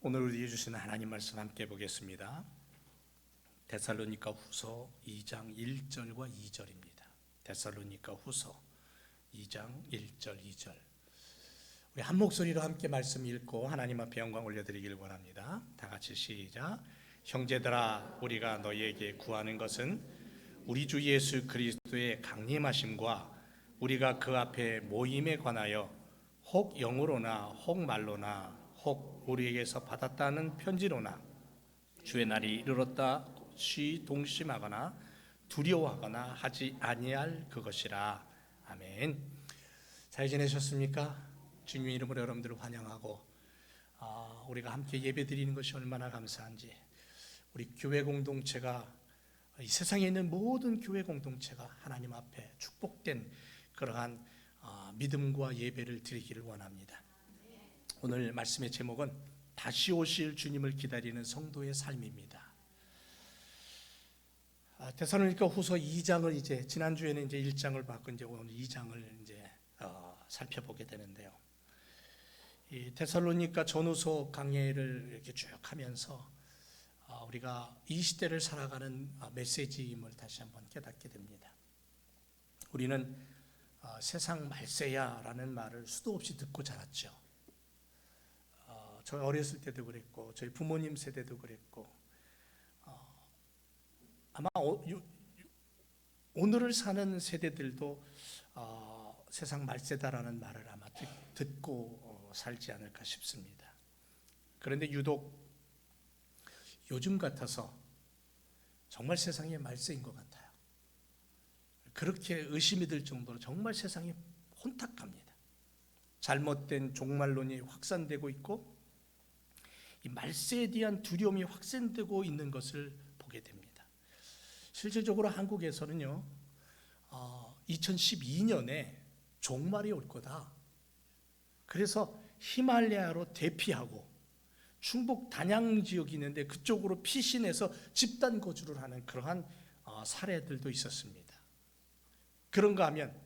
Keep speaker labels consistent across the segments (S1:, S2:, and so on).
S1: 오늘 우리에게 주시는 하나님 말씀 함께 보겠습니다. 데살로니가 후서 2장 1절과 2절입니다. 데살로니가 후서 2장 1절 2절. 우리 한 목소리로 함께 말씀 읽고 하나님 앞에 영광 올려드리길 원합니다. 다 같이 시작. 형제들아, 우리가 너희에게 구하는 것은 우리 주 예수 그리스도의 강림하심과 우리가 그 앞에 모임에 관하여 혹 영으로나 혹 말로나 혹 우리에게서 받았다는 편지로나 주의 날이 이르렀다 동심하거나 두려워하거나 하지 아니할 그것이라. 아멘. 잘 지내셨습니까? 주님의 이름으로 여러분들을 환영하고 우리가 함께 예배드리는 것이 얼마나 감사한지, 우리 교회 공동체가, 이 세상에 있는 모든 교회 공동체가 하나님 앞에 축복된 그러한 믿음과 예배를 드리기를 원합니다. 오늘 말씀의 제목은 다시 오실 주님을 기다리는 성도의 삶입니다. 데살로니가 후서 2장을 이제 지난주에는 이제 1장을 봤고 이제 오늘 2장을 이제 살펴보게 되는데요. 이 데살로니가 전후서 강해를 이렇게 쭉 하면서 우리가 이 시대를 살아가는 메시지임을 다시 한번 깨닫게 됩니다. 우리는 세상 말세야라는 말을 수도 없이 듣고 자랐죠. 저희 어렸을 때도 그랬고 저희 부모님 세대도 그랬고 아마 오늘을 사는 세대들도 세상 말세다라는 말을 아마 듣고 살지 않을까 싶습니다. 그런데 유독 요즘 같아서 정말 세상이 말세인 것 같아요. 그렇게 의심이 들 정도로 정말 세상이 혼탁합니다. 잘못된 종말론이 확산되고 있고 이 말세에 대한 두려움이 확산되고 있는 것을 보게 됩니다. 실질적으로 한국에서는요, 2012년에 종말이 올 거다. 그래서 히말라야로 대피하고 충북 단양 지역이 있는데 그쪽으로 피신해서 집단 거주를 하는 그러한 사례들도 있었습니다. 그런가 하면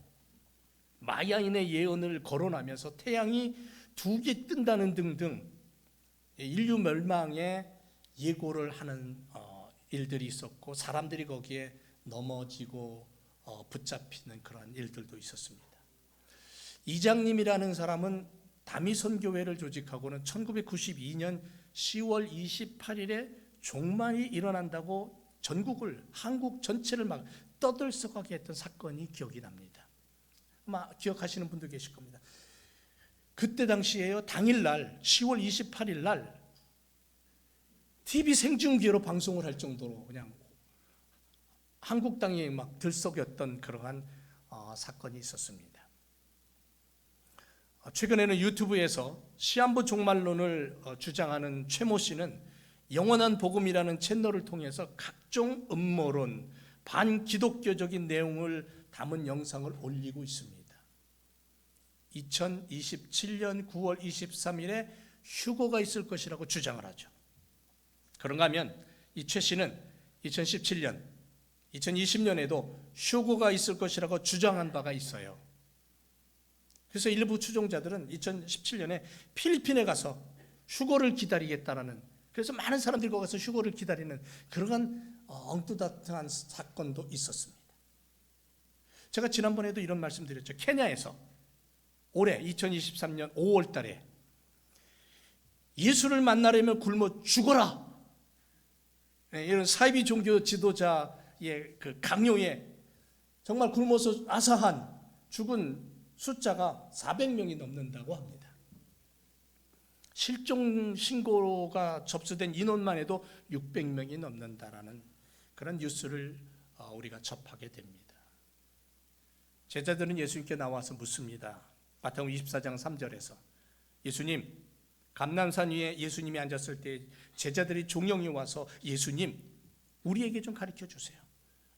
S1: 마야인의 예언을 거론하면서 태양이 2개 뜬다는 등등 인류 멸망의 예고를 하는 일들이 있었고 사람들이 거기에 넘어지고 붙잡히는 그런 일들도 있었습니다. 이장님이라는 사람은 다미선교회를 조직하고는 1992년 10월 28일에 종말이 일어난다고 전국을, 한국 전체를 막 떠들썩하게 했던 사건이 기억이 납니다. 아마 기억하시는 분도 계실 겁니다. 그때 당시에요, 당일날 10월 28일 날 TV 생중계로 방송을 할 정도로 그냥 한국 땅에 막 들썩였던 그러한 사건이 있었습니다. 최근에는 유튜브에서 시한부 종말론을 주장하는 최모 씨는 영원한 복음이라는 채널을 통해서 각종 음모론, 반기독교적인 내용을 담은 영상을 올리고 있습니다. 2027년 9월 23일에 휴거가 있을 것이라고 주장을 하죠. 그런가 하면 이 최 씨는 2017년, 2020년에도 휴거가 있을 것이라고 주장한 바가 있어요. 그래서 일부 추종자들은 2017년에 필리핀에 가서 휴거를 기다리겠다라는, 그래서 많은 사람들이 거기 가서 휴거를 기다리는 그러한 엉뚱한 사건도 있었습니다. 제가 지난번에도 이런 말씀 드렸죠. 케냐에서 올해 2023년 5월 달에 예수를 굶어 죽어라, 이런 사이비 종교 지도자의 그 강요에 정말 굶어서 아사한 죽은 숫자가 400명이 넘는다고 합니다. 실종 신고가 접수된 인원만 해도 600명이 넘는다라는 그런 뉴스를 우리가 접하게 됩니다. 제자들은 예수님께 나와서 묻습니다. 마태복음 24장 3절에서 예수님, 감람산 위에 예수님이 앉았을 때 제자들이 종영이 와서 예수님, 우리에게 좀 가르쳐 주세요.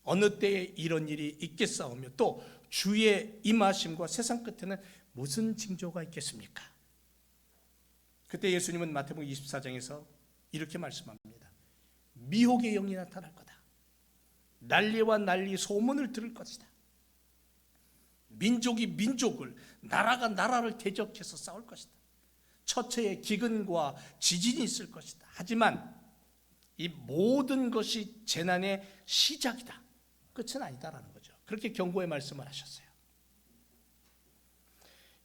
S1: 어느 때에 이런 일이 있겠사오며 또 주의 임하심과 세상 끝에는 무슨 징조가 있겠습니까? 그때 예수님은 마태복음 24장에서 이렇게 말씀합니다. 미혹의 영이 나타날 거다. 난리와 난리 소문을 들을 것이다. 민족이 민족을, 나라가 나라를 대적해서 싸울 것이다. 처처에 기근과 지진이 있을 것이다. 하지만 이 모든 것이 재난의 시작이다. 끝은 아니다라는 거죠. 그렇게 경고의 말씀을 하셨어요.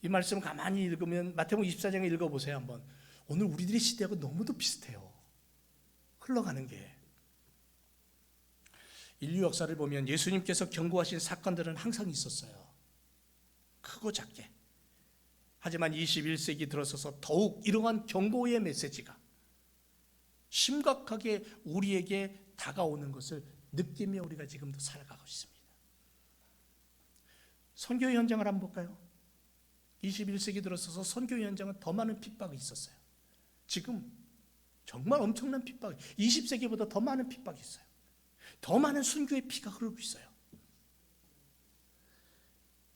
S1: 이 말씀 가만히 읽으면 마태복음 24장에 읽어보세요 한번. 오늘 우리들의 시대하고 너무도 비슷해요. 흘러가는 게. 인류 역사를 보면 예수님께서 경고하신 사건들은 항상 있었어요. 크고 작게. 하지만 21세기 들어서서 더욱 이러한 경고의 메시지가 심각하게 우리에게 다가오는 것을 느끼며 우리가 지금도 살아가고 있습니다. 선교 현장을 한번 볼까요? 21세기 들어서서 선교 현장은 더 많은 핍박이 있었어요. 지금 정말 엄청난 핍박이 20세기보다 더 많은 핍박이 있어요. 더 많은 순교의 피가 흐르고 있어요.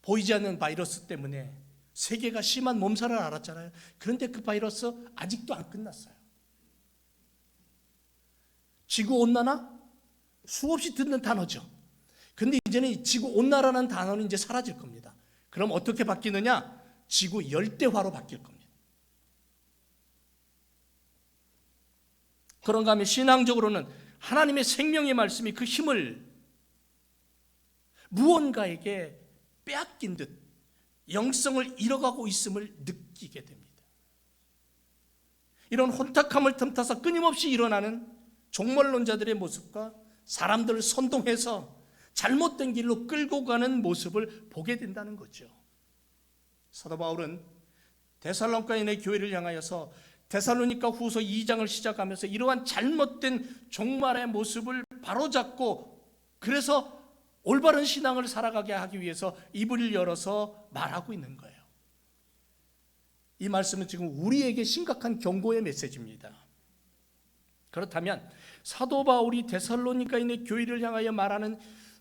S1: 보이지 않는 바이러스 때문에 세계가 심한 몸살을 앓았잖아요. 그런데 그 바이러스 아직도 안 끝났어요. 지구온난화? 수없이 듣는 단어죠. 근데 이제는 지구온난화라는 단어는 이제 사라질 겁니다. 그럼 어떻게 바뀌느냐? 지구 열대화로 바뀔 겁니다. 그런가 하면 신앙적으로는 하나님의 생명의 말씀이 그 힘을 무언가에게 빼앗긴 듯 영성을 잃어가고 있음을 느끼게 됩니다. 이런 혼탁함을 틈타서 끊임없이 일어나는 종말론자들의 모습과 사람들을 선동해서 잘못된 길로 끌고 가는 모습을 보게 된다는 거죠. 사도 바울은 데살로니가인의 교회를 향하여서 데살로니가 후서 2장을 시작하면서 이러한 잘못된 종말의 모습을 바로잡고 그래서 올바른 신앙을 살아가게 하기 위해서 입을 열어서 말하고 있는 거예요. 이 말씀은 지금 우리에게 심각한 경고의 메시지입니다. 그렇다면 사도 바울이 데살로니가인의 교회를 향하여 말하는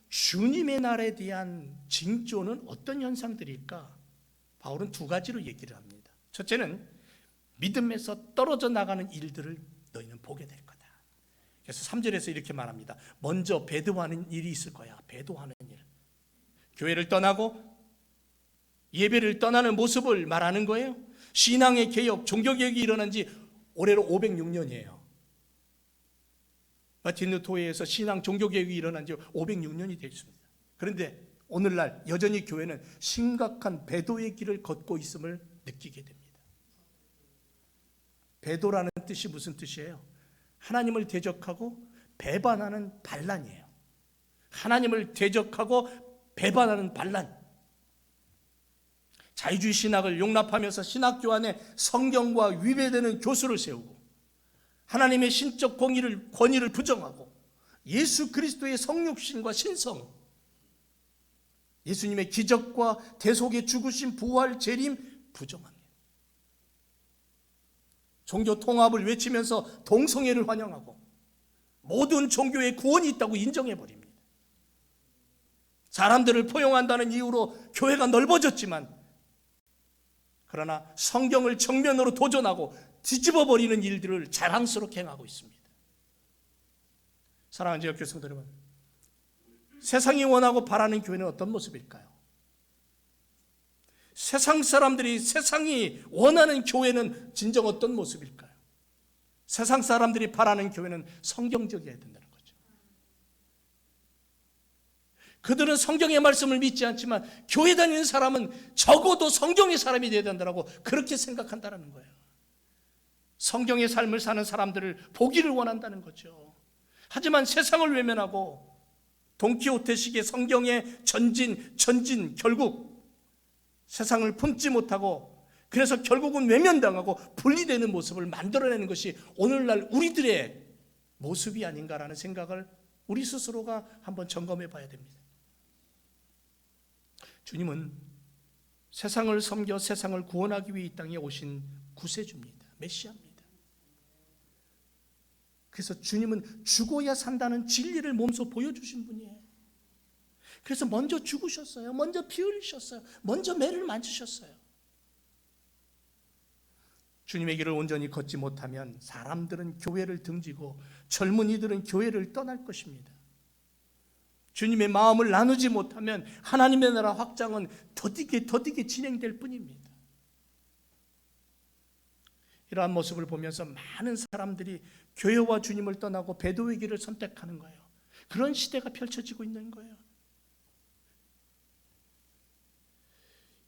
S1: 주님의 날에 대한 징조는 어떤 현상들일까? 바울은 두 가지로 얘기를 합니다. 첫째는 믿음에서 떨어져 나가는 일들을 너희는 보게 될 거다. 그래서 3절에서 이렇게 말합니다. 먼저 배도하는 일이 있을 거야. 배도하는 일. 교회를 떠나고 예배를 떠나는 모습을 말하는 거예요. 신앙의 개혁, 종교개혁이 일어난 지 올해로 506년이에요. 마틴 루터에서 신앙 종교개혁이 일어난 지 506년이 됐습니다. 그런데 오늘날 여전히 교회는 심각한 배도의 길을 걷고 있음을 느끼게 됩니다. 배도라는 뜻이 무슨 뜻이에요? 하나님을 대적하고 배반하는 반란이에요. 하나님을 대적하고 배반하는 반란. 자유주의 신학을 용납하면서 신학교 안에 성경과 위배되는 교수를 세우고 하나님의 신적 권위를 부정하고 예수 그리스도의 성육신과 신성, 예수님의 기적과 대속의 죽으심, 부활, 재림 부정합니다. 종교 통합을 외치면서 동성애를 환영하고 모든 종교에 구원이 있다고 인정해버립니다. 사람들을 포용한다는 이유로 교회가 넓어졌지만 그러나 성경을 정면으로 도전하고 뒤집어버리는 일들을 자랑스럽게 행하고 있습니다. 사랑하는 지역교회 성도 여러분, 세상이 원하고 바라는 교회는 어떤 모습일까요? 세상이 원하는 교회는 진정 어떤 모습일까요? 세상 사람들이 바라는 교회는 성경적이어야 된다는 거죠. 그들은 성경의 말씀을 믿지 않지만 교회 다니는 사람은 적어도 성경의 사람이 되어야 된다고 그렇게 생각한다는 거예요. 성경의 삶을 사는 사람들을 보기를 원한다는 거죠. 하지만 세상을 외면하고 돈키호테식의 성경의 전진 결국 세상을 품지 못하고 그래서 결국은 외면당하고 분리되는 모습을 만들어내는 것이 오늘날 우리들의 모습이 아닌가라는 생각을 우리 스스로가 한번 점검해 봐야 됩니다. 주님은 세상을 섬겨 세상을 구원하기 위해 이 땅에 오신 구세주입니다. 메시아입니다. 그래서 주님은 죽어야 산다는 진리를 몸소 보여주신 분이에요. 그래서 먼저 죽으셨어요. 먼저 피 흘리셨어요. 먼저 매를 만지셨어요. 주님의 길을 온전히 걷지 못하면 사람들은 교회를 등지고 젊은이들은 교회를 떠날 것입니다. 주님의 마음을 나누지 못하면 하나님의 나라 확장은 더디게 진행될 뿐입니다. 이러한 모습을 보면서 많은 사람들이 교회와 주님을 떠나고 배도의 길을 선택하는 거예요. 그런 시대가 펼쳐지고 있는 거예요.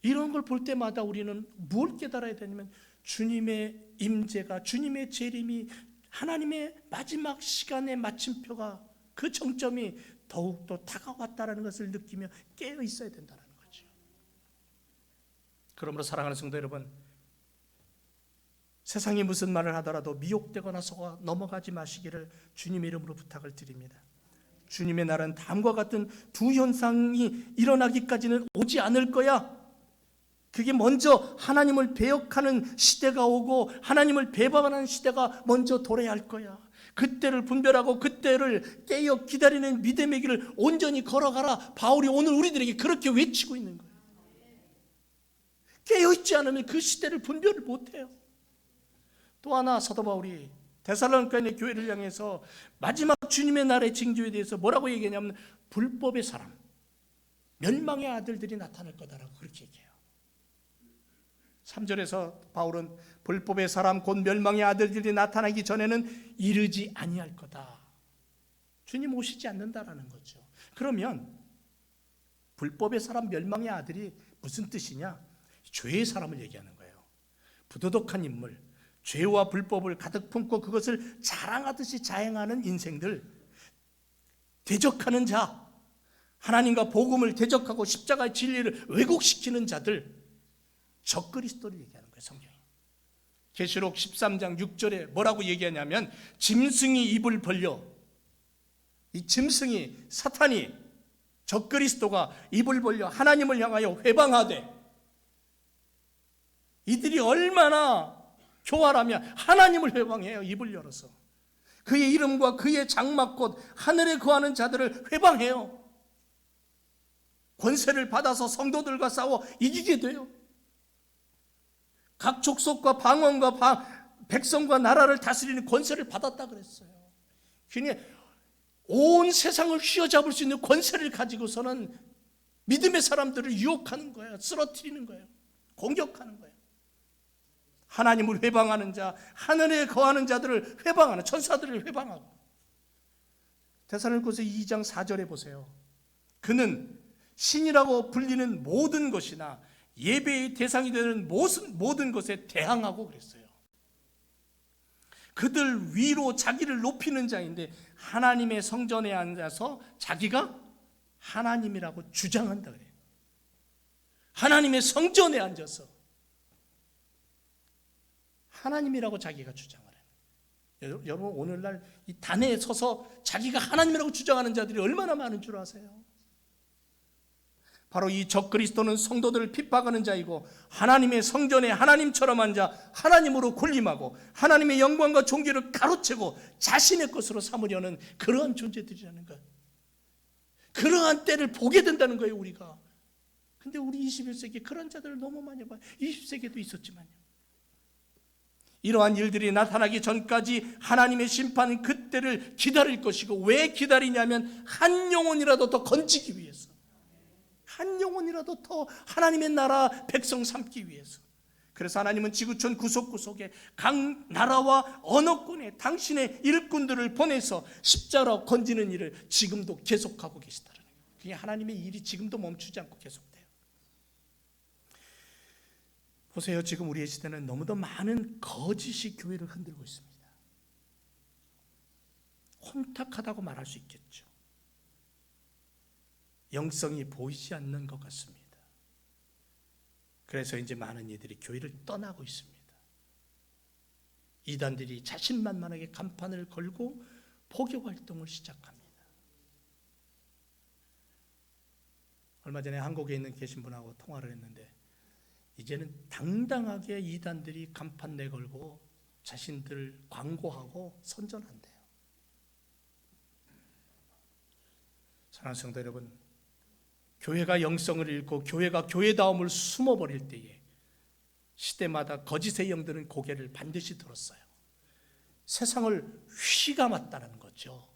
S1: 이런 걸 볼 때마다 우리는 뭘 깨달아야 되냐면 주님의 임재가, 주님의 재림이, 하나님의 마지막 시간의 마침표가, 그 정점이 더욱더 다가왔다는 것을 느끼며 깨어 있어야 된다는 거죠. 그러므로 사랑하는 성도 여러분, 세상이 무슨 말을 하더라도 미혹되거나 속아 넘어가지 마시기를 주님의 이름으로 부탁을 드립니다. 주님의 날은 다음과 같은 두 현상이 일어나기까지는 오지 않을 거야. 그게 먼저 하나님을 배역하는 시대가 오고 하나님을 배반하는 시대가 먼저 도래할 거야. 그때를 분별하고 그때를 깨어 기다리는 믿음의 길을 온전히 걸어가라. 바울이 오늘 우리들에게 그렇게 외치고 있는 거예요. 깨어있지 않으면 그 시대를 분별을 못해요. 또 하나 사도 바울이 데살로니가 있는 교회를 향해서 마지막 주님의 날의 징조에 대해서 뭐라고 얘기하냐면 불법의 사람, 멸망의 아들들이 나타날 거다라고 그렇게 얘기해요. 3절에서 바울은 불법의 사람 곧 멸망의 아들들이 나타나기 전에는 이르지 아니할 거다. 주님 오시지 않는다라는 거죠. 그러면 불법의 사람, 멸망의 아들이 무슨 뜻이냐? 죄의 사람을 얘기하는 거예요. 부도덕한 인물, 죄와 불법을 가득 품고 그것을 자랑하듯이 자행하는 인생들, 대적하는 자, 하나님과 복음을 대적하고 십자가의 진리를 왜곡시키는 자들, 적그리스도를 얘기하는 거예요. 성경이. 계시록 13장 6절에 뭐라고 얘기하냐면 짐승이 입을 벌려, 이 짐승이, 사탄이, 적그리스도가 입을 벌려 하나님을 향하여 회방하되, 이들이 얼마나 교활하면 하나님을 회방해요. 입을 열어서 그의 이름과 그의 장막 곧 하늘에 거하는 자들을 회방해요. 권세를 받아서 성도들과 싸워 이기게 돼요. 각 족속과 방언과 백성과 나라를 다스리는 권세를 받았다 그랬어요. 그러니 온 세상을 휘어잡을 수 있는 권세를 가지고서는 믿음의 사람들을 유혹하는 거예요. 쓰러뜨리는 거예요. 공격하는 거예요. 하나님을 회방하는 자, 하늘에 거하는 자들을 회방하는, 천사들을 회방하고. 데살로니가서 2장 4절에 보세요. 그는 신이라고 불리는 모든 것이나 예배의 대상이 되는 모든 것에 대항하고 그랬어요. 그들 위로 자기를 높이는 자인데 하나님의 성전에 앉아서 자기가 하나님이라고 주장한다 그래요. 하나님의 성전에 앉아서 하나님이라고 자기가 주장을 해요. 여러분 오늘날 이 단에 서서 자기가 하나님이라고 주장하는 자들이 얼마나 많은 줄 아세요? 바로 이 적그리스도는 성도들을 핍박하는 자이고 하나님의 성전에 하나님처럼 앉아 하나님으로 군림하고 하나님의 영광과 존귀를 가로채고 자신의 것으로 삼으려는 그러한 존재들이라는 것. 그러한 때를 보게 된다는 거예요, 우리가. 근데 우리 21세기에 그런 자들을 너무 많이 봐요. 20세기에도 있었지만요. 이러한 일들이 나타나기 전까지 하나님의 심판은 그때를 기다릴 것이고, 왜 기다리냐면 한 영혼이라도 더 건지기 위해서, 한 영혼이라도 더 하나님의 나라 백성 삼기 위해서. 그래서 하나님은 지구촌 구석구석에 각 나라와 언어권에 당신의 일꾼들을 보내서 십자가로 건지는 일을 지금도 계속하고 계시다는 거예요. 그게 하나님의 일이 지금도 멈추지 않고 계속돼요. 보세요. 지금 우리의 시대는 너무도 많은 거짓이 교회를 흔들고 있습니다. 혼탁하다고 말할 수 있겠죠. 영성이 보이지 않는 것 같습니다. 그래서 이제 많은 이들이 교회를 떠나고 있습니다. 이단들이 자신만만하게 간판을 걸고 포교 활동을 시작합니다. 얼마 전에 한국에 계신 분하고 통화를 했는데 이제는 당당하게 이단들이 간판 내걸고 자신들을 광고하고 선전한대요. 사랑하는 성도 여러분, 교회가 영성을 잃고 교회가 교회다움을 숨어버릴 때에 시대마다 거짓의 영들은 고개를 반드시 들었어요. 세상을 휘감았다는 거죠.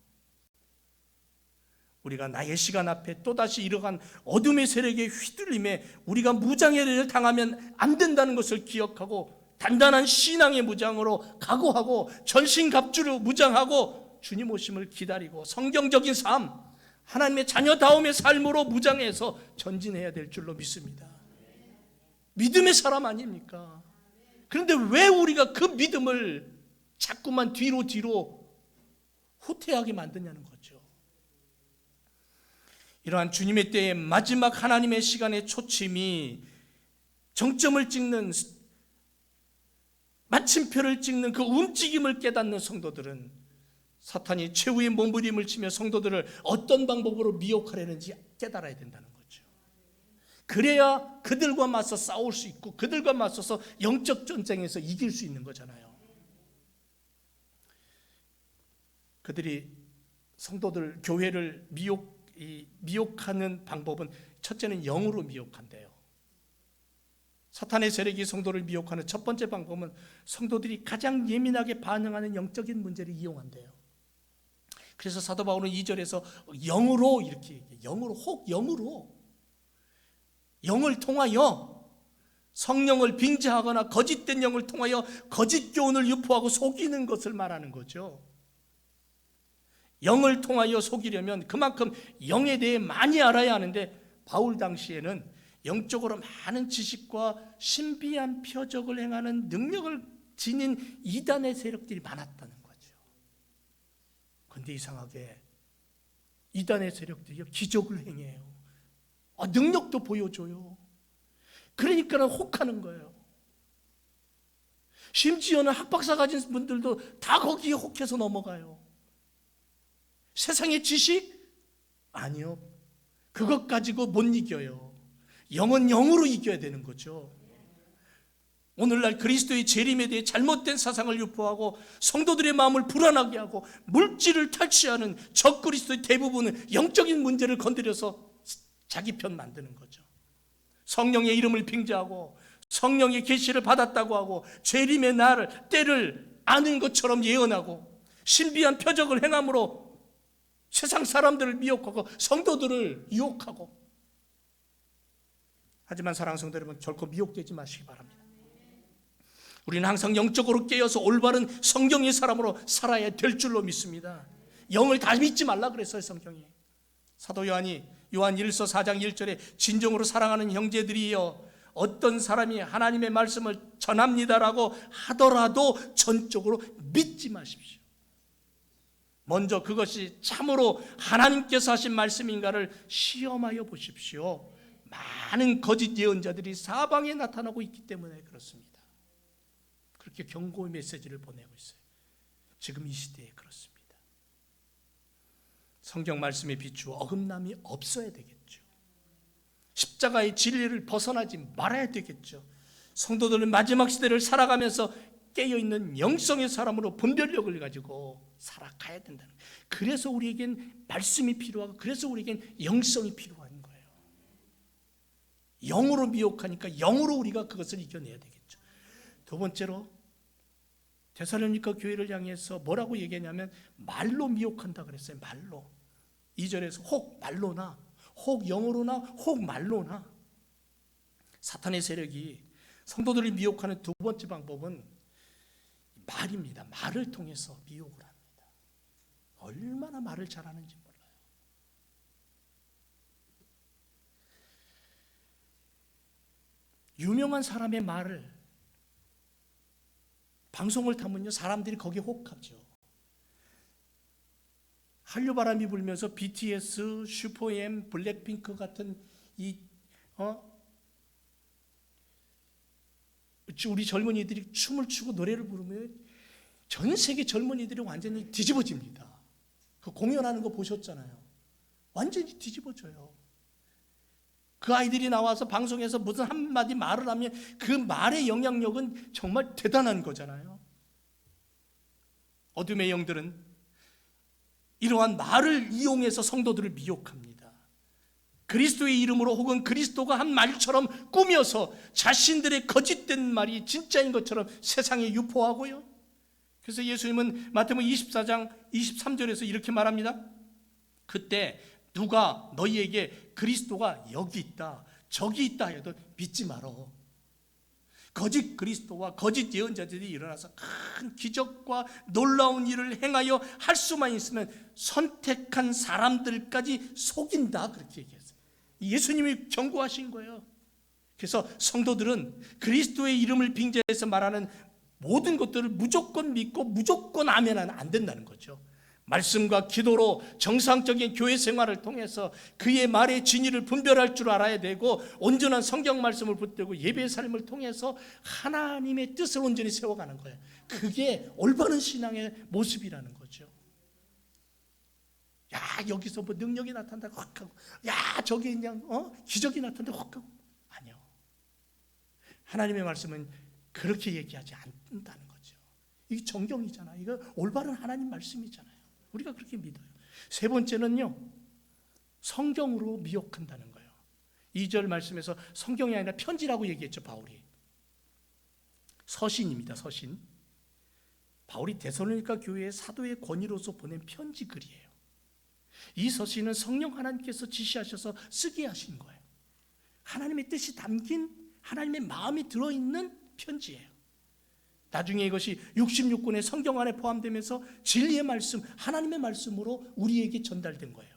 S1: 우리가 나의 시간 앞에 또다시 이러한 어둠의 세력의 휘둘림에 우리가 무장해를 당하면 안 된다는 것을 기억하고 단단한 신앙의 무장으로 각오하고 전신갑주로 무장하고 주님 오심을 기다리고 성경적인 삶, 하나님의 자녀다움의 삶으로 무장해서 전진해야 될 줄로 믿습니다. 믿음의 사람 아닙니까? 그런데 왜 우리가 그 믿음을 자꾸만 뒤로 후퇴하게 만드냐는 거죠. 이러한 주님의 때의 마지막 하나님의 시간의 초침이 정점을 찍는, 마침표를 찍는 그 움직임을 깨닫는 성도들은 사탄이 최후의 몸부림을 치며 성도들을 어떤 방법으로 미혹하려는지 깨달아야 된다는 거죠. 그래야 그들과 맞서 싸울 수 있고 그들과 맞서서 영적 전쟁에서 이길 수 있는 거잖아요. 그들이 성도들, 교회를 미혹하는 방법은 첫째는 영으로 미혹한대요. 사탄의 세력이 성도를 미혹하는 첫 번째 방법은 성도들이 가장 예민하게 반응하는 영적인 문제를 이용한대요. 그래서 사도 바울은 2절에서 영으로 이렇게 얘기해요. 영으로 영을 통하여 성령을 빙자하거나 거짓된 영을 통하여 거짓 교훈을 유포하고 속이는 것을 말하는 거죠. 영을 통하여 속이려면 그만큼 영에 대해 많이 알아야 하는데 바울 당시에는 영적으로 많은 지식과 신비한 표적을 행하는 능력을 지닌 이단의 세력들이 많았다는 거죠. 그런데 이상하게 이단의 세력들이 기적을 행해요. 능력도 보여줘요. 그러니까 혹하는 거예요. 심지어는 학박사 가진 분들도 다 거기에 혹해서 넘어가요. 세상의 지식? 아니요. 그것 가지고 못 이겨요. 영은 영으로 이겨야 되는 거죠. 오늘날 그리스도의 재림에 대해 잘못된 사상을 유포하고 성도들의 마음을 불안하게 하고 물질을 탈취하는 적그리스도의 대부분은 영적인 문제를 건드려서 자기 편 만드는 거죠. 성령의 이름을 빙자하고 성령의 계시를 받았다고 하고 재림의 날을 때를 아는 것처럼 예언하고 신비한 표적을 행함으로 세상 사람들을 미혹하고 성도들을 유혹하고. 하지만 사랑하는 성도 여러분, 결코 미혹되지 마시기 바랍니다. 우리는 항상 영적으로 깨어서 올바른 성경의 사람으로 살아야 될 줄로 믿습니다. 영을 다 믿지 말라 그랬어요, 성경이. 사도 요한이 요한 1서 4장 1절에 진정으로 사랑하는 형제들이여, 어떤 사람이 하나님의 말씀을 전합니다라고 하더라도 전적으로 믿지 마십시오. 먼저 그것이 참으로 하나님께서 하신 말씀인가를 시험하여 보십시오. 많은 거짓 예언자들이 사방에 나타나고 있기 때문에 그렇습니다. 그렇게 경고의 메시지를 보내고 있어요. 지금 이 시대에 그렇습니다. 성경 말씀에 비추어 어긋남이 없어야 되겠죠. 십자가의 진리를 벗어나지 말아야 되겠죠. 성도들은 마지막 시대를 살아가면서 깨어있는 영성의 사람으로 분별력을 가지고 살아가야 된다는 거예요. 그래서 우리에겐 말씀이 필요하고 그래서 우리에겐 영성이 필요한 거예요. 영으로 미혹하니까 영으로 우리가 그것을 이겨내야 되겠죠. 두 번째로 데살로니가 교회를 향해서 뭐라고 얘기했냐면 말로 미혹한다 그랬어요. 말로. 2절에서 혹 말로나 혹 영으로나 혹 말로나. 사탄의 세력이 성도들을 미혹하는 두 번째 방법은 말입니다. 말을 통해서 미혹을 합니다. 얼마나 말을 잘하는지 몰라요. 유명한 사람의 말을 방송을 타면요, 사람들이 거기에 혹하죠. 한류바람이 불면서 BTS, 슈퍼엠, 블랙핑크 같은 우리 젊은이들이 춤을 추고 노래를 부르면 전 세계 젊은이들이 완전히 뒤집어집니다. 그 공연하는 거 보셨잖아요. 완전히 뒤집어져요. 그 아이들이 나와서 방송에서 무슨 한마디 말을 하면 그 말의 영향력은 정말 대단한 거잖아요. 어둠의 영들은 이러한 말을 이용해서 성도들을 미혹합니다. 그리스도의 이름으로 혹은 그리스도가 한 말처럼 꾸며서 자신들의 거짓된 말이 진짜인 것처럼 세상에 유포하고요. 그래서 예수님은 마태복음 24장 23절에서 이렇게 말합니다. 그때 누가 너희에게 그리스도가 여기 있다 저기 있다 해도 믿지 말어. 거짓 그리스도와 거짓 예언자들이 일어나서 큰 기적과 놀라운 일을 행하여 할 수만 있으면 선택한 사람들까지 속인다, 그렇게 얘기했어요. 예수님이 경고하신 거예요. 그래서 성도들은 그리스도의 이름을 빙자해서 말하는 모든 것들을 무조건 믿고 무조건 아멘하면 안 된다는 거죠. 말씀과 기도로 정상적인 교회 생활을 통해서 그의 말의 진리를 분별할 줄 알아야 되고, 온전한 성경 말씀을 붙들고 예배의 삶을 통해서 하나님의 뜻을 온전히 세워가는 거예요. 그게 올바른 신앙의 모습이라는 거죠. 야, 여기서 뭐 능력이 나타난다 확 하고, 야, 저기 그냥 기적이 나타난다 확 하고, 아니요. 하나님의 말씀은 그렇게 얘기하지 않는다는 거죠. 이게 정경이잖아. 이거 올바른 하나님 말씀이잖아요. 우리가 그렇게 믿어요. 세 번째는요, 성경으로 미혹한다는 거예요. 2절 말씀에서 성경이 아니라 편지라고 얘기했죠, 바울이. 서신입니다, 서신. 바울이 데살로니가 교회의 사도의 권위로서 보낸 편지 글이에요. 이 서신은 성령 하나님께서 지시하셔서 쓰게 하신 거예요. 하나님의 뜻이 담긴, 하나님의 마음이 들어있는 편지예요. 나중에 이것이 66권의 성경 안에 포함되면서 진리의 말씀, 하나님의 말씀으로 우리에게 전달된 거예요.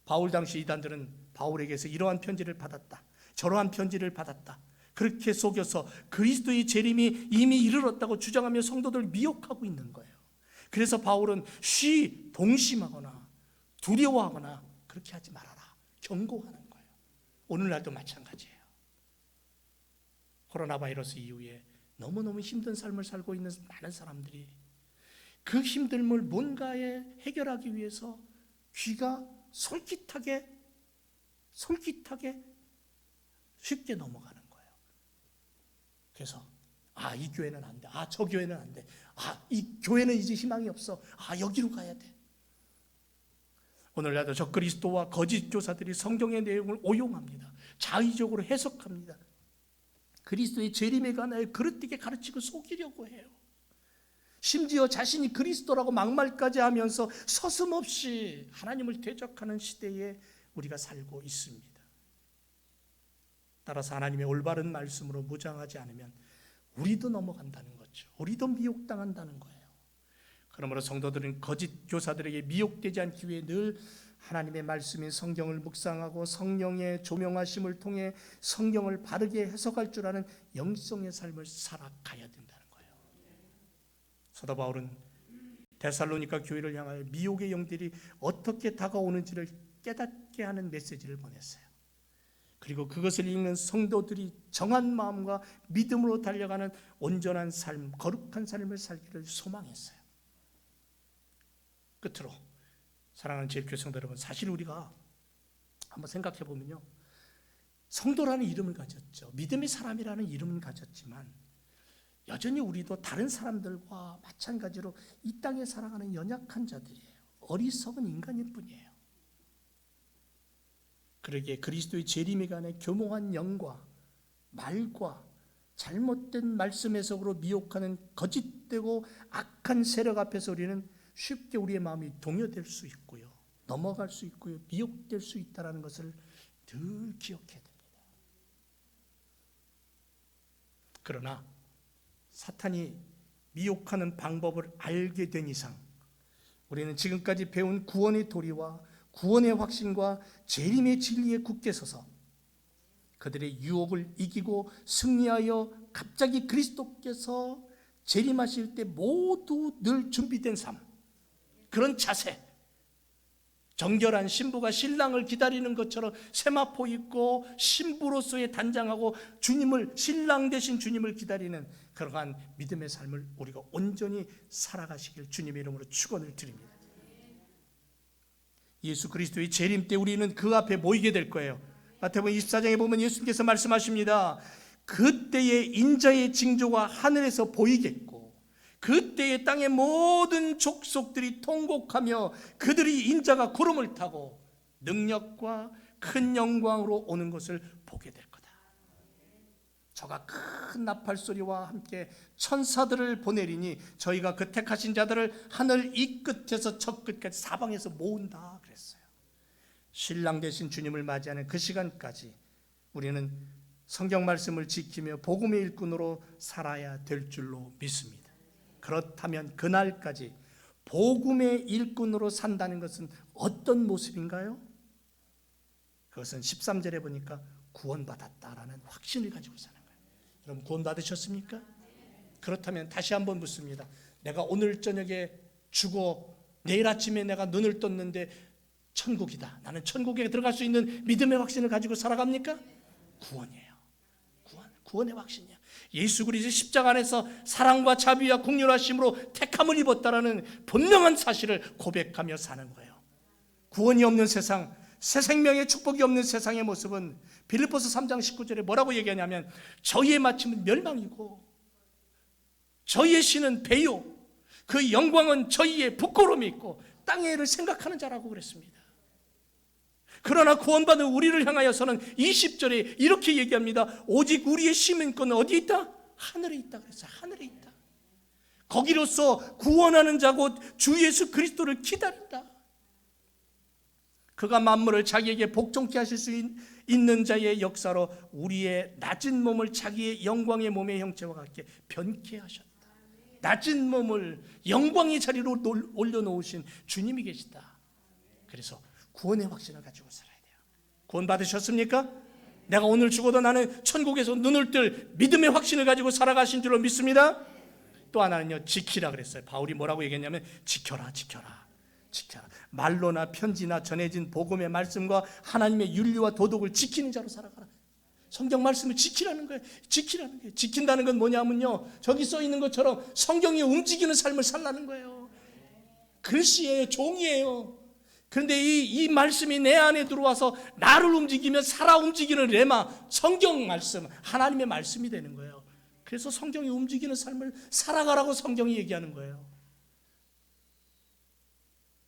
S1: 바울 당시 이단들은 바울에게서 이러한 편지를 받았다, 저러한 편지를 받았다, 그렇게 속여서 그리스도의 재림이 이미 이르렀다고 주장하며 성도들을 미혹하고 있는 거예요. 그래서 바울은 동심하거나 두려워하거나 그렇게 하지 말아라, 경고하는 거예요. 오늘날도 마찬가지예요. 코로나 바이러스 이후에 너무너무 힘든 삶을 살고 있는 많은 사람들이 그 힘듦을 뭔가에 해결하기 위해서 귀가 솔깃하게 쉽게 넘어가는 거예요. 그래서 이 교회는 안 돼, 저 교회는 안 돼, 이 교회는 이제 희망이 없어, 여기로 가야 돼. 오늘날도 저 그리스도와 거짓 교사들이 성경의 내용을 오용합니다. 자의적으로 해석합니다. 그리스도의 재림에 관하여 그릇되게 가르치고 속이려고 해요. 심지어 자신이 그리스도라고 막말까지 하면서 서슴없이 하나님을 대적하는 시대에 우리가 살고 있습니다. 따라서 하나님의 올바른 말씀으로 무장하지 않으면 우리도 넘어간다는 거죠. 우리도 미혹당한다는 거예요. 그러므로 성도들은 거짓 교사들에게 미혹되지 않기 위해 늘 하나님의 말씀인 성경을 묵상하고 성령의 조명하심을 통해 성경을 바르게 해석할 줄 아는 영성의 삶을 살아가야 된다는 거예요. 사도 바울은 데살로니가 교회를 향하여 미혹의 영들이 어떻게 다가오는지를 깨닫게 하는 메시지를 보냈어요. 그리고 그것을 읽는 성도들이 정한 마음과 믿음으로 달려가는 온전한 삶, 거룩한 삶을 살기를 소망했어요. 끝으로 사랑하는 제일교회 성도 여러분, 사실 우리가 한번 생각해 보면요, 성도라는 이름을 가졌죠. 믿음의 사람이라는 이름은 가졌지만 여전히 우리도 다른 사람들과 마찬가지로 이 땅에 살아가는 연약한 자들이에요. 어리석은 인간일 뿐이에요. 그러기에 그리스도의 재림에 관해 교묘한 영과 말과 잘못된 말씀 해석으로 미혹하는 거짓되고 악한 세력 앞에서 우리는 쉽게 우리의 마음이 동요될 수 있고요, 넘어갈 수 있고요, 미혹될 수 있다는 것을 늘 기억해야 됩니다. 그러나 사탄이 미혹하는 방법을 알게 된 이상 우리는 지금까지 배운 구원의 도리와 구원의 확신과 재림의 진리에 굳게 서서 그들의 유혹을 이기고 승리하여 갑자기 그리스도께서 재림하실 때 모두 늘 준비된 삶, 그런 자세, 정결한 신부가 신랑을 기다리는 것처럼 세마포 입고 신부로서의 단장하고 주님을, 신랑 되신 주님을 기다리는 그러한 믿음의 삶을 우리가 온전히 살아가시길 주님의 이름으로 축원을 드립니다. 예수 그리스도의 재림 때 우리는 그 앞에 모이게 될 거예요. 마태복음 24장에 보면 예수님께서 말씀하십니다. 그때의 인자의 징조가 하늘에서 보이겠고 그때의 땅의 모든 족속들이 통곡하며 그들이 인자가 구름을 타고 능력과 큰 영광으로 오는 것을 보게 될 거다. 저가 큰 나팔 소리와 함께 천사들을 보내리니 저희가 그 택하신 자들을 하늘 이 끝에서 저 끝까지 사방에서 모은다 그랬어요. 신랑 되신 주님을 맞이하는 그 시간까지 우리는 성경 말씀을 지키며 복음의 일꾼으로 살아야 될 줄로 믿습니다. 그렇다면 그날까지 복음의 일꾼으로 산다는 것은 어떤 모습인가요? 그것은 13절에 보니까 구원받았다라는 확신을 가지고 사는 거예요. 여러분 구원받으셨습니까? 그렇다면 다시 한번 묻습니다. 내가 오늘 저녁에 죽어 내일 아침에 내가 눈을 떴는데 천국이다. 나는 천국에 들어갈 수 있는 믿음의 확신을 가지고 살아갑니까? 구원이에요. 구원의 확신이야. 예수 그리스도의 십자가 안에서 사랑과 자비와 긍휼하심으로 택함을 입었다라는 분명한 사실을 고백하며 사는 거예요. 구원이 없는 세상, 새 생명의 축복이 없는 세상의 모습은 빌립보서 3장 19절에 뭐라고 얘기하냐면 저희의 마침은 멸망이고 저희의 신은 배요, 그 영광은 저희의 부끄러움이 있고 땅의 일을 생각하는 자라고 그랬습니다. 그러나 구원받은 우리를 향하여서는 20절에 이렇게 얘기합니다. 오직 우리의 시민권은 어디에 있다? 하늘에 있다 그랬어요. 하늘에 있다. 거기로서 구원하는 자 곧 주 예수 그리스도를 기다린다. 그가 만물을 자기에게 복종케 하실 수 있는 자의 역사로 우리의 낮은 몸을 자기의 영광의 몸의 형체와 같게 변케 하셨다. 낮은 몸을 영광의 자리로 올려놓으신 주님이 계시다. 그래서 구원의 확신을 가지고 살아야 돼요. 구원 받으셨습니까? 내가 오늘 죽어도 나는 천국에서 눈을 뜰 믿음의 확신을 가지고 살아가신 줄로 믿습니다. 또 하나는요, 지키라 그랬어요. 바울이 뭐라고 얘기했냐면 지켜라, 지켜라, 지켜라. 말로나 편지나 전해진 복음의 말씀과 하나님의 윤리와 도덕을 지키는 자로 살아가라. 성경 말씀을 지키라는 거예요. 지키라는 거예요. 지킨다는 건 뭐냐면요, 저기 써 있는 것처럼 성경이 움직이는 삶을 살라는 거예요. 글씨예요, 종이에요. 그런데 이 말씀이 내 안에 들어와서 나를 움직이며 살아 움직이는 레마, 성경 말씀, 하나님의 말씀이 되는 거예요. 그래서 성경이 움직이는 삶을 살아가라고 성경이 얘기하는 거예요.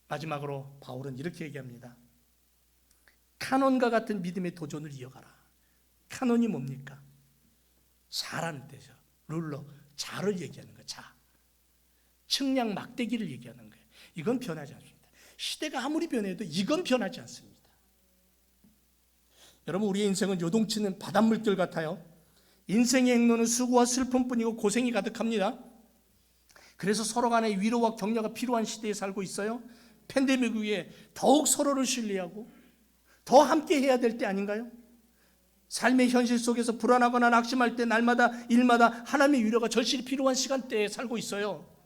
S1: 마지막으로 바울은 이렇게 얘기합니다. 카논과 같은 믿음의 도전을 이어가라. 카논이 뭡니까? 자라는 뜻이죠. 룰러, 자를 얘기하는 거예요. 자, 측량 막대기를 얘기하는 거예요. 이건 변하지 않습니다. 시대가 아무리 변해도 이건 변하지 않습니다. 여러분, 우리의 인생은 요동치는 바닷물결 같아요. 인생의 행로는 수고와 슬픔뿐이고 고생이 가득합니다. 그래서 서로 간의 위로와 격려가 필요한 시대에 살고 있어요. 팬데믹 후에 더욱 서로를 신뢰하고 더 함께 해야 될 때 아닌가요? 삶의 현실 속에서 불안하거나 낙심할 때 날마다 일마다 하나님의 위로가 절실히 필요한 시간대에 살고 있어요.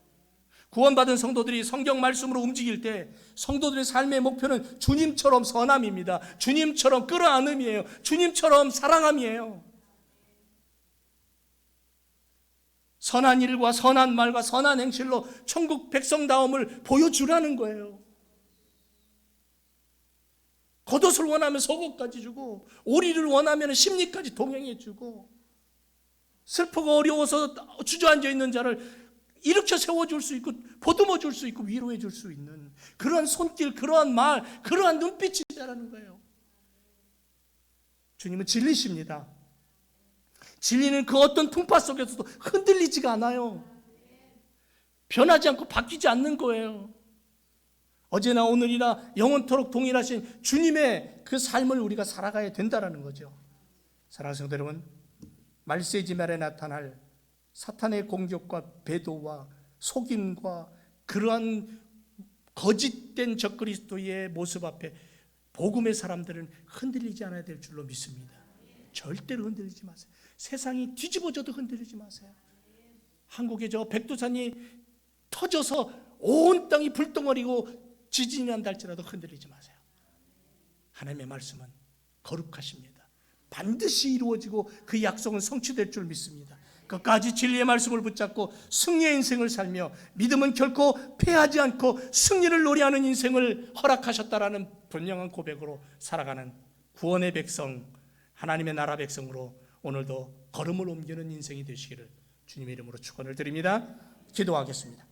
S1: 구원받은 성도들이 성경 말씀으로 움직일 때 성도들의 삶의 목표는 주님처럼 선함입니다. 주님처럼 끌어안음이에요. 주님처럼 사랑함이에요. 선한 일과 선한 말과 선한 행실로 천국 백성다움을 보여주라는 거예요. 겉옷을 원하면 속옷까지 주고, 오리를 원하면 심리까지 동행해 주고, 슬프고 어려워서 주저앉아 있는 자를 일으켜 세워줄 수 있고 보듬어 줄 수 있고 위로해 줄 수 있는 그러한 손길, 그러한 말, 그러한 눈빛이 되라는 거예요. 주님은 진리십니다. 진리는 그 어떤 풍파 속에서도 흔들리지가 않아요. 변하지 않고 바뀌지 않는 거예요. 어제나 오늘이나 영원토록 동일하신 주님의 그 삶을 우리가 살아가야 된다는 거죠. 사랑하는 성도 여러분, 말세지 말에 나타날 사탄의 공격과 배도와 속임과 그러한 거짓된 적그리스도의 모습 앞에 복음의 사람들은 흔들리지 않아야 될 줄로 믿습니다. 절대로 흔들리지 마세요. 세상이 뒤집어져도 흔들리지 마세요. 한국의 저 백두산이 터져서 온 땅이 불덩어리고 지진이 난다 할지라도 흔들리지 마세요. 하나님의 말씀은 거룩하십니다. 반드시 이루어지고 그 약속은 성취될 줄 믿습니다. 끝까지 진리의 말씀을 붙잡고 승리의 인생을 살며 믿음은 결코 패하지 않고 승리를 노래하는 인생을 허락하셨다라는 분명한 고백으로 살아가는 구원의 백성, 하나님의 나라 백성으로 오늘도 걸음을 옮기는 인생이 되시기를 주님의 이름으로 축원을 드립니다. 기도하겠습니다.